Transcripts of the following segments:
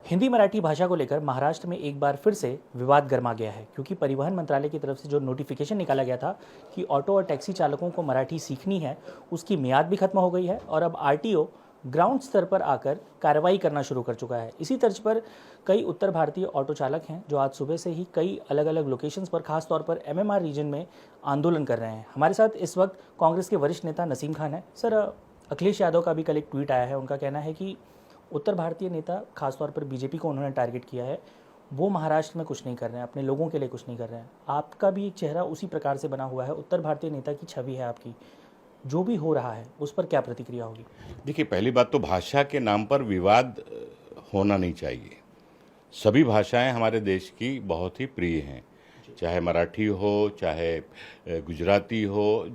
हिंदी मराठी भाषा को लेकर महाराष्ट्र में एक बार फिर से विवाद गर्मा गया है, क्योंकि परिवहन मंत्रालय की तरफ से जो नोटिफिकेशन निकाला गया था कि ऑटो और टैक्सी चालकों को मराठी सीखनी है, उसकी मियाद भी खत्म हो गई है और अब आरटीओ ग्राउंड स्तर पर आकर कार्रवाई करना शुरू कर चुका है। इसी तर्ज पर कई उत्तर भारतीय ऑटो चालक हैं जो आज सुबह से ही कई अलग अलग लोकेशंस पर, खासतौर पर एमएमआर रीजन में आंदोलन कर रहे हैं। हमारे साथ इस वक्त कांग्रेस के वरिष्ठ नेता नसीम खान है। सर, अखिलेश यादव का भी कल एक ट्वीट आया है। उनका कहना है कि उत्तर भारतीय नेता, खासतौर पर बीजेपी को उन्होंने टारगेट किया है, वो महाराष्ट्र में कुछ नहीं कर रहे हैं, अपने लोगों के लिए कुछ नहीं कर रहे हैं। आपका भी एक चेहरा उसी प्रकार से बना हुआ है, उत्तर भारतीय नेता की छवि है आपकी। जो भी हो रहा है उस पर क्या प्रतिक्रिया होगी? देखिए, पहली बात तो भाषा के नाम पर विवाद होना नहीं चाहिए। सभी भाषाएं हमारे देश की बहुत ही प्रिय हैं, चाहे मराठी हो, चाहे गुजराती हो,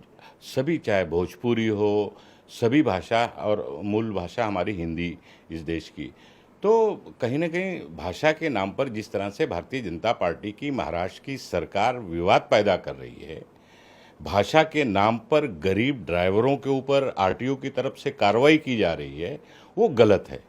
सभी, चाहे भोजपुरी हो, सभी भाषा, और मूल भाषा हमारी हिंदी इस देश की। तो कहीं ना कहीं भाषा के नाम पर जिस तरह से भारतीय जनता पार्टी की महाराष्ट्र की सरकार विवाद पैदा कर रही है, भाषा के नाम पर गरीब ड्राइवरों के ऊपर आरटीओ की तरफ से कार्रवाई की जा रही है, वो गलत है।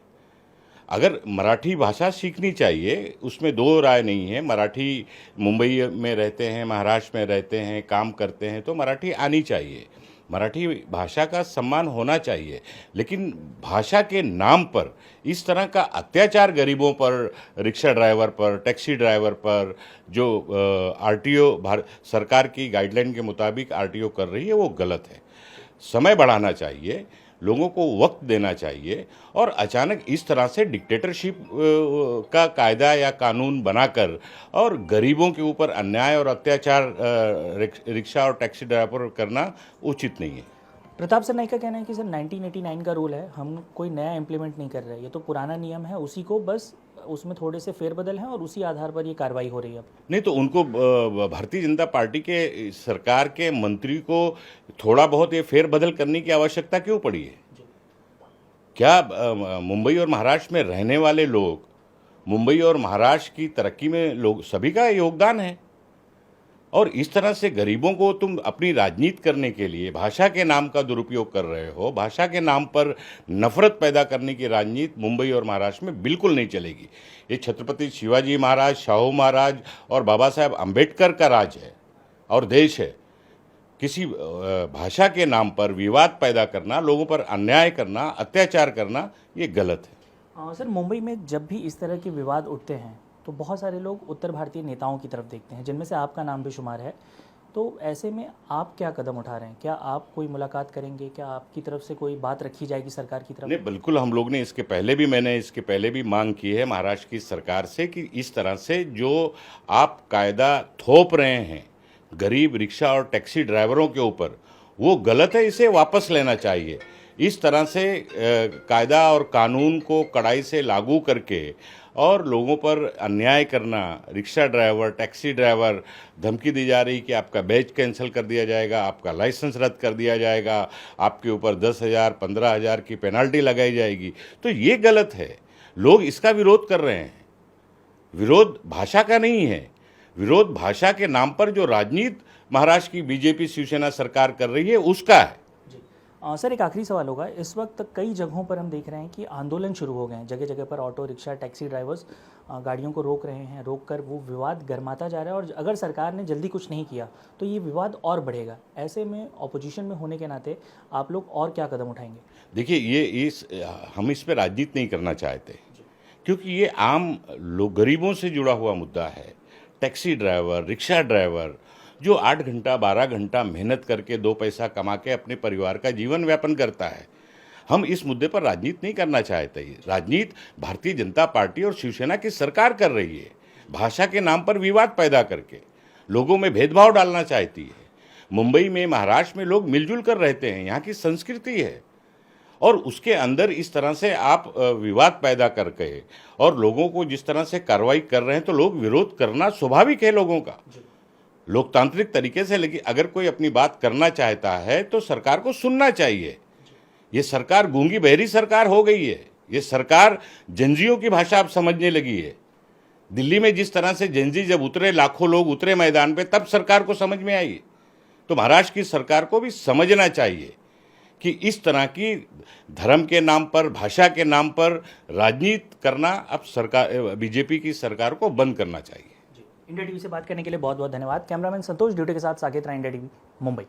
अगर मराठी भाषा सीखनी चाहिए, उसमें दो राय नहीं है। मराठी मुंबई में रहते हैं, महाराष्ट्र में रहते हैं, काम करते हैं, तो मराठी आनी चाहिए, मराठी भाषा का सम्मान होना चाहिए। लेकिन भाषा के नाम पर इस तरह का अत्याचार गरीबों पर, रिक्शा ड्राइवर पर, टैक्सी ड्राइवर पर, जो आरटीओ सरकार की गाइडलाइन के मुताबिक आरटीओ कर रही है, वो गलत है। समय बढ़ाना चाहिए, लोगों को वक्त देना चाहिए, और अचानक इस तरह से डिक्टेटरशिप का कायदा या कानून बनाकर और गरीबों के ऊपर अन्याय और अत्याचार रिक्शा और टैक्सी ड्राइवर करना उचित नहीं है। प्रताप सरनाईक का कहना है कि सर 1989 का रूल है, हम कोई नया इम्प्लीमेंट नहीं कर रहे, ये तो पुराना नियम है, उसी को बस उसमें थोड़े से फेरबदल हैं और उसी आधार पर ये कार्रवाई हो रही है। अब नहीं तो उनको, भारतीय जनता पार्टी के सरकार के मंत्री को थोड़ा बहुत ये फेरबदल करने की आवश्यकता क्यों पड़ी है? क्या मुंबई और महाराष्ट्र में रहने वाले लोग, मुंबई और महाराष्ट्र की तरक्की में लोग सभी का योगदान है, और इस तरह से गरीबों को तुम अपनी राजनीति करने के लिए भाषा के नाम का दुरुपयोग कर रहे हो। भाषा के नाम पर नफरत पैदा करने की राजनीति मुंबई और महाराष्ट्र में बिल्कुल नहीं चलेगी। ये छत्रपति शिवाजी महाराज, शाहू महाराज और बाबा साहेब अम्बेडकर का राज है और देश है। किसी भाषा के नाम पर विवाद पैदा करना, लोगों पर अन्याय करना, अत्याचार करना, ये गलत है। सर, मुंबई में जब भी इस तरह के विवाद उठते हैं तो बहुत सारे लोग उत्तर भारतीय नेताओं की तरफ देखते हैं, जिनमें से आपका नाम भी शुमार है। तो ऐसे में आप क्या कदम उठा रहे हैं? क्या आप कोई मुलाकात करेंगे? क्या आपकी तरफ से कोई बात रखी जाएगी सरकार की तरफ? नहीं, बिल्कुल। हम लोग ने मैंने इसके पहले भी मांग की है महाराष्ट्र की सरकार से कि इस तरह से जो आप कायदा थोप रहे हैं गरीब रिक्शा और टैक्सी ड्राइवरों के ऊपर, वो गलत है, इसे वापस लेना चाहिए। इस तरह से कायदा और कानून को कड़ाई से लागू करके और लोगों पर अन्याय करना, रिक्शा ड्राइवर, टैक्सी ड्राइवर, धमकी दी जा रही कि आपका बैच कैंसिल कर दिया जाएगा, आपका लाइसेंस रद्द कर दिया जाएगा, आपके ऊपर 10,000, 15,000 की पेनल्टी लगाई जाएगी, तो ये गलत है। लोग इसका विरोध कर रहे हैं। विरोध भाषा का नहीं है, विरोध भाषा के नाम पर जो राजनीति महाराष्ट्र की बीजेपी शिवसेना सरकार कर रही है, उसका है। सर, एक आखिरी सवाल होगा। इस वक्त कई जगहों पर हम देख रहे हैं कि आंदोलन शुरू हो गए हैं। जगह जगह पर ऑटो रिक्शा टैक्सी ड्राइवर्स गाड़ियों को रोक रहे हैं, रोक कर वो विवाद गर्माता जा रहा है, और अगर सरकार ने जल्दी कुछ नहीं किया तो ये विवाद और बढ़ेगा। ऐसे में ऑपोजिशन में होने के नाते आप लोग और क्या कदम उठाएंगे? देखिए, हम इस पर राजनीति नहीं करना चाहते, क्योंकि ये आम लोग, गरीबों से जुड़ा हुआ मुद्दा है। टैक्सी ड्राइवर, रिक्शा ड्राइवर जो 8 घंटा 12 घंटा मेहनत करके 2 पैसा कमा के अपने परिवार का जीवन व्यापन करता है, हम इस मुद्दे पर राजनीति नहीं करना चाहते। राजनीति भारतीय जनता पार्टी और शिवसेना की सरकार कर रही है, भाषा के नाम पर विवाद पैदा करके लोगों में भेदभाव डालना चाहती है। मुंबई में, महाराष्ट्र में लोग मिलजुल कर रहते हैं, यहाँ की संस्कृति है, और उसके अंदर इस तरह से आप विवाद पैदा करके और लोगों को जिस तरह से कार्रवाई कर रहे हैं, तो लोग विरोध करना स्वाभाविक है लोगों का, लोकतांत्रिक तरीके से। लेकिन अगर कोई अपनी बात करना चाहता है तो सरकार को सुनना चाहिए। ये सरकार गूंगी बहरी सरकार हो गई है। ये सरकार जंजियों की भाषा अब समझने लगी है। दिल्ली में जिस तरह से जंजी जब उतरे, लाखों लोग उतरे मैदान पे, तब सरकार को समझ में आई। तो महाराष्ट्र की सरकार को भी समझना चाहिए कि इस तरह की धर्म के नाम पर, भाषा के नाम पर राजनीति करना अब सरकार, बीजेपी की सरकार को बंद करना चाहिए। इंडिया टीवी से बात करने के लिए बहुत बहुत धन्यवाद। कैमरामैन संतोष ड्यूटी के साथ साकेत राय, इंडिया टीवी, मुंबई।